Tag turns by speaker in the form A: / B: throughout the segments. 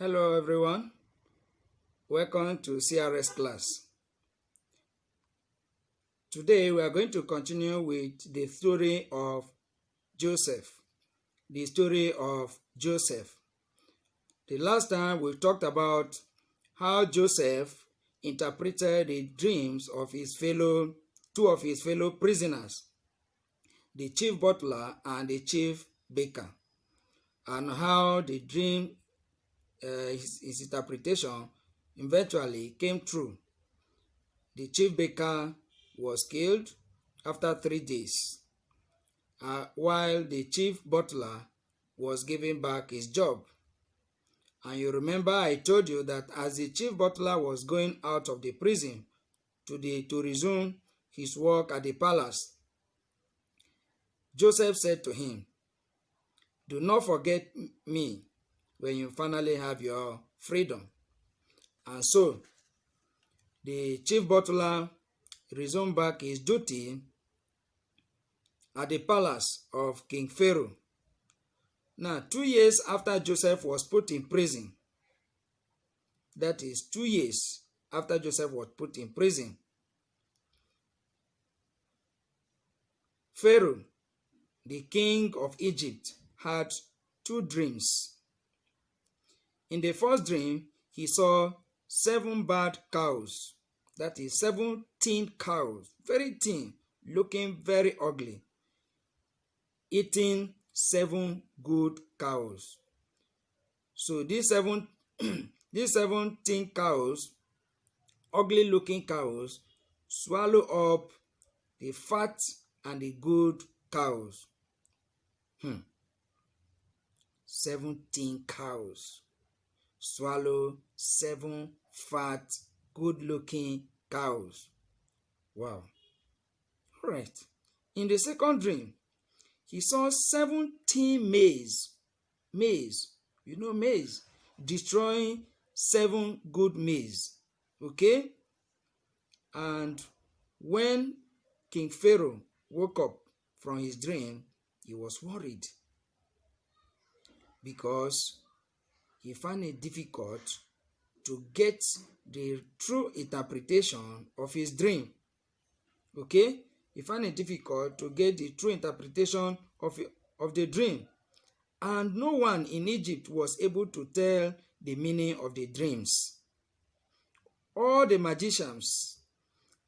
A: Hello everyone, welcome to CRS class. Today we are going to continue with the story of Joseph. The story of Joseph. The last time we talked about how Joseph interpreted the dreams of two of his fellow prisoners, the chief butler and the chief baker, and how the dream, his interpretation eventually came true. The chief baker was killed after 3 days, while the chief butler was given back his job. And you remember I told you that as the chief butler was going out of the prison to resume his work at the palace, Joseph said to him, "Do not forget me when you finally have your freedom." And so the chief butler resumed back his duty at the palace of King Pharaoh. Now, 2 years after Joseph was put in prison, that is 2 years after Joseph was put in prison, Pharaoh, the king of Egypt, had 2 dreams. In the first dream, he saw 7 bad cows, that is 17 cows, very thin, looking very ugly, eating 7 good cows. So these 17 cows, ugly looking cows, swallow up the fat and the good cows. 17 cows swallow 7 fat, good looking cows. Wow. All right. In the second dream, he saw 17 maize, you know maize, destroying 7 good maize. Okay? And when King Pharaoh woke up from his dream, he was worried because he found it difficult to get the true interpretation of his dream. Okay? He found it difficult to get the true interpretation of the dream. And no one in Egypt was able to tell the meaning of the dreams. All the magicians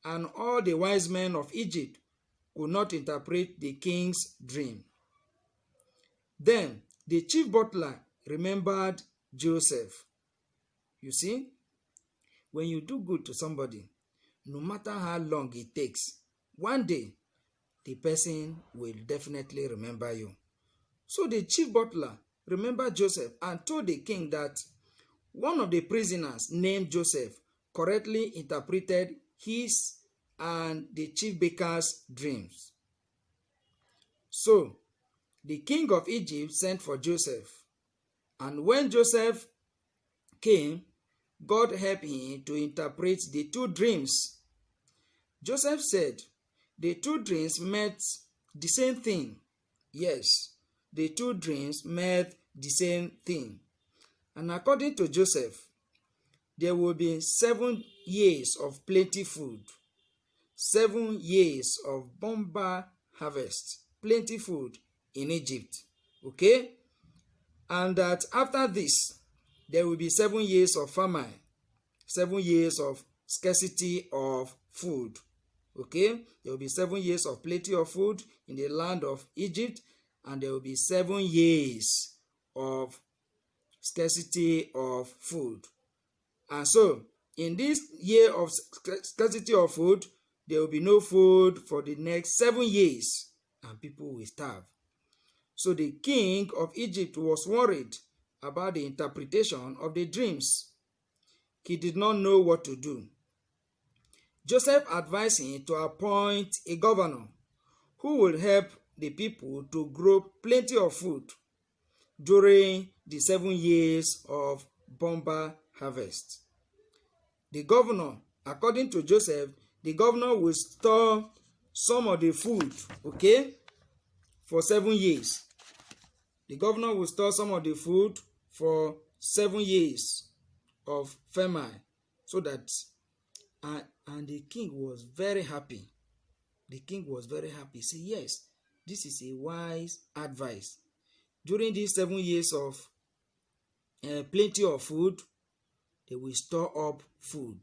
A: and all the wise men of Egypt could not interpret the king's dream. Then the chief butler remembered Joseph. You see, when you do good to somebody, no matter how long it takes, one day the person will definitely remember you. So the chief butler remembered Joseph and told the king that one of the prisoners named Joseph correctly interpreted his and the chief baker's dreams. So the king of Egypt sent for Joseph, and when Joseph came, God helped him to interpret the 2 dreams. Joseph said the 2 dreams meant the same thing. Yes, the 2 dreams meant the same thing. And according to Joseph, there will be 7 years of plenty food, 7 years of bumper harvest, plenty food in Egypt. Okay? And that after this, there will be 7 years of famine, 7 years of scarcity of food. Okay? There will be 7 years of plenty of food in the land of Egypt, and there will be 7 years of scarcity of food. And so, in this year of scarcity of food, there will be no food for the next 7 years, and people will starve. So the king of Egypt was worried about the interpretation of the dreams. He did not know what to do. Joseph advised him to appoint a governor who will help the people to grow plenty of food during the 7 years of bumper harvest. The governor, according to Joseph, the governor will store some of the food, okay, for 7 years. The governor will store some of the food for 7 years of famine, so that and the king was very happy. The king was very happy. Say, yes, this is a wise advice. During these 7 years of plenty of food, they will store up food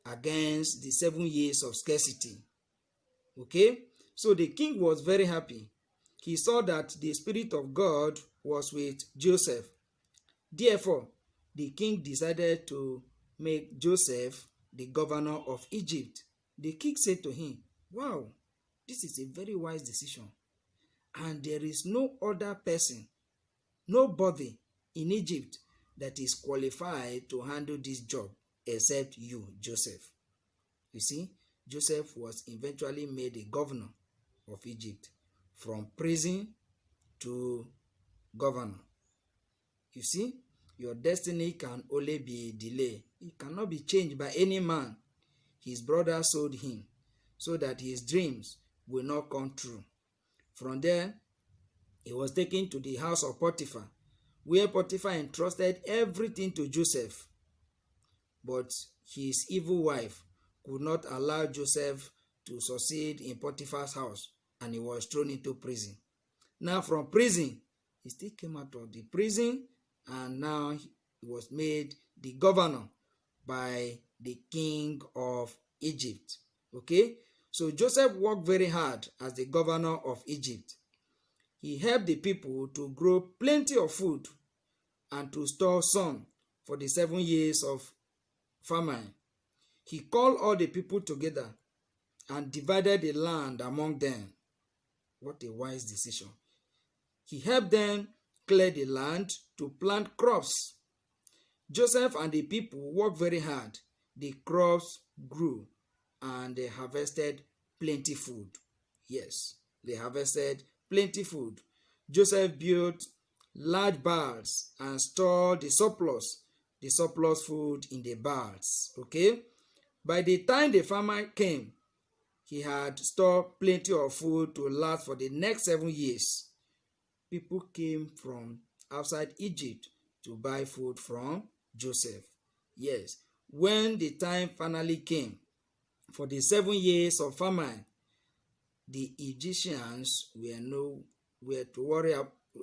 A: against the 7 years of scarcity. Okay, so the king was very happy. He saw that the Spirit of God was with Joseph. Therefore, the king decided to make Joseph the governor of Egypt. The king said to him, wow, this is a very wise decision. And there is no other person, nobody in Egypt that is qualified to handle this job except you, Joseph. You see, Joseph was eventually made a governor of Egypt, from prison to governor. You see, your destiny can only be delayed. It cannot be changed by any man. His brother sold him so that his dreams will not come true. From there, he was taken to the house of Potiphar, where Potiphar entrusted everything to Joseph. But his evil wife could not allow Joseph to succeed in Potiphar's house, and he was thrown into prison. Now from prison, he still came out of the prison, and now he was made the governor by the king of Egypt. Okay, so Joseph worked very hard as the governor of Egypt. He helped the people to grow plenty of food and to store some for the 7 years of famine. He called all the people together and divided the land among them. What a wise decision. He helped them clear the land to plant crops. Joseph and the people worked very hard. The crops grew and they harvested plenty food. Yes, they harvested plenty food. Joseph built large barns and stored the surplus food in the barns. Okay, by the time the farmer came, he had stored plenty of food to last for the next 7 years. People came from outside Egypt to buy food from Joseph. Yes, when the time finally came for the 7 years of famine, the Egyptians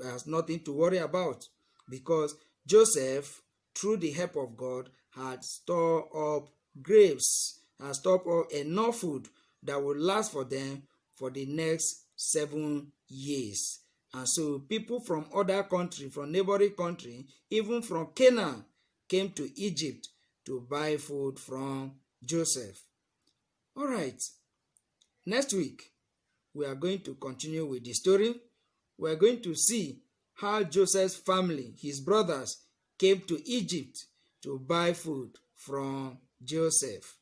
A: has nothing to worry about, because Joseph, through the help of God, had stored up grapes, had stored up enough food that would last for them for the next 7 years. And so people from other countries, from neighboring countries, even from Canaan, came to Egypt to buy food from Joseph. All right, next week we are going to continue with the story. We are going to see how Joseph's family, his brothers, came to Egypt to buy food from Joseph,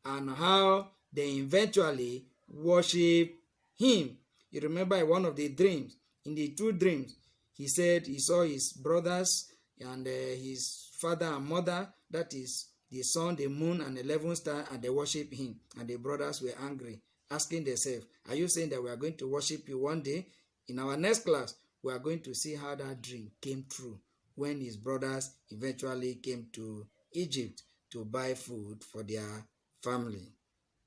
A: and how they eventually worship him. You remember in one of the dreams, in the 2 dreams, he said he saw his brothers and his father and mother, that is the sun, the moon, and the 11 stars, and they worship him. And the brothers were angry, asking themselves, are you saying that we are going to worship you one day? In our next class, we are going to see how that dream came true when his brothers eventually came to Egypt to buy food for their family.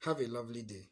A: Have a lovely day.